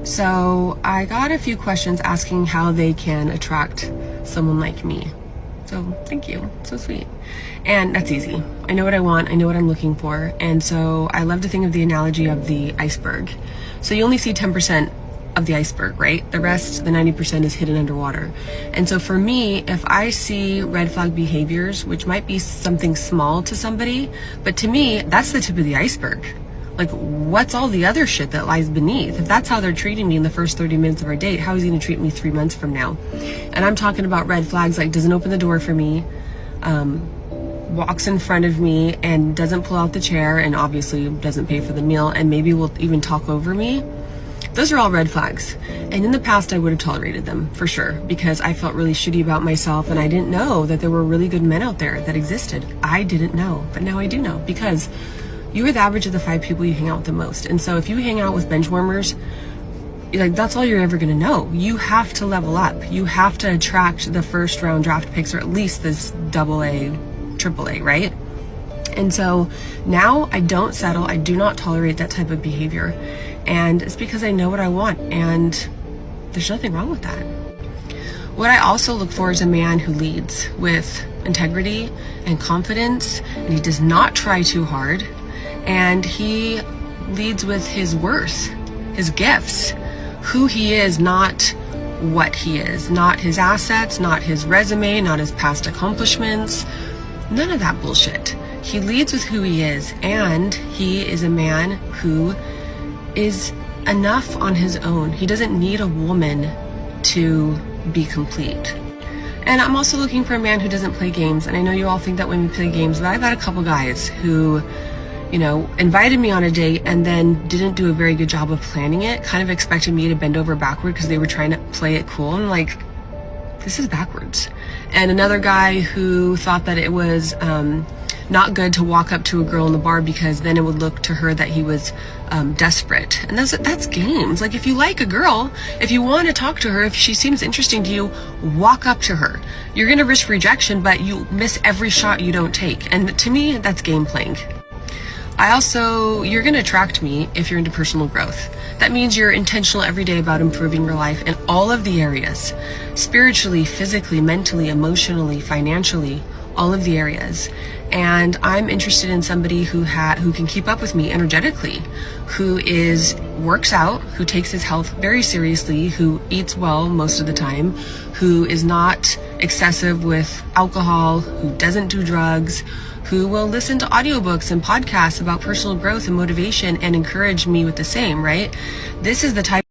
So I got a few questions asking how they can attract someone like me. So thank you, so sweet. And that's easy. I know what I want, I know what I'm looking for. And so I love to think of the analogy of the iceberg. So you only see 10% of the iceberg, right? The rest, the 90%, is hidden underwater. And so for me, if I see red flag behaviors, which might be something small to somebody, but to me, that's the tip of the iceberg. Like, what's all the other shit that lies beneath? If that's how they're treating me in the first 30 minutes of our date, how is he gonna treat me 3 months from now? And I'm talking about red flags like doesn't open the door for me, walks in front of me and doesn't pull out the chair, and obviously doesn't pay for the meal, and maybe will even talk over me. Those are all red flags. And in the past, I would have tolerated them for sure, because I felt really shitty about myself and I didn't know that there were really good men out there that existed. I didn't know, but now I do know, because you are the average of the 5 people you hang out with the most. And so if you hang out with bench warmers, like, that's all you're ever gonna know. You have to level up. You have to attract the first round draft picks, or at least this AA, AAA, right? And so now I don't settle. I do not tolerate that type of behavior. And it's because I know what I want, and there's nothing wrong with that. What I also look for is a man who leads with integrity and confidence, and he does not try too hard, and he leads with his worth, his gifts, who he is, not what he is, not his assets, not his resume, not his past accomplishments, none of that bullshit. He leads with who he is, and he is a man who is enough on his own. He doesn't need a woman to be complete. And I'm also looking for a man who doesn't play games. And I know you all think that women play games, but I've had a couple guys who, you know, invited me on a date and then didn't do a very good job of planning it, kind of expected me to bend over backward because they were trying to play it cool. And like, this is backwards. And another guy who thought that it was not good to walk up to a girl in the bar because then it would look to her that he was desperate. And that's games. Like, if you like a girl, if you want to talk to her, if she seems interesting to you, walk up to her. You're gonna risk rejection, but you miss every shot you don't take. And to me, that's game playing. You're gonna attract me if you're into personal growth. That means you're intentional every day about improving your life in all of the areas. Spiritually, physically, mentally, emotionally, financially, all of the areas. And I'm interested in somebody who can keep up with me energetically, who works out, who takes his health very seriously, who eats well most of the time, who is not excessive with alcohol, who doesn't do drugs, who will listen to audiobooks and podcasts about personal growth and motivation and encourage me with the same, right? This is the type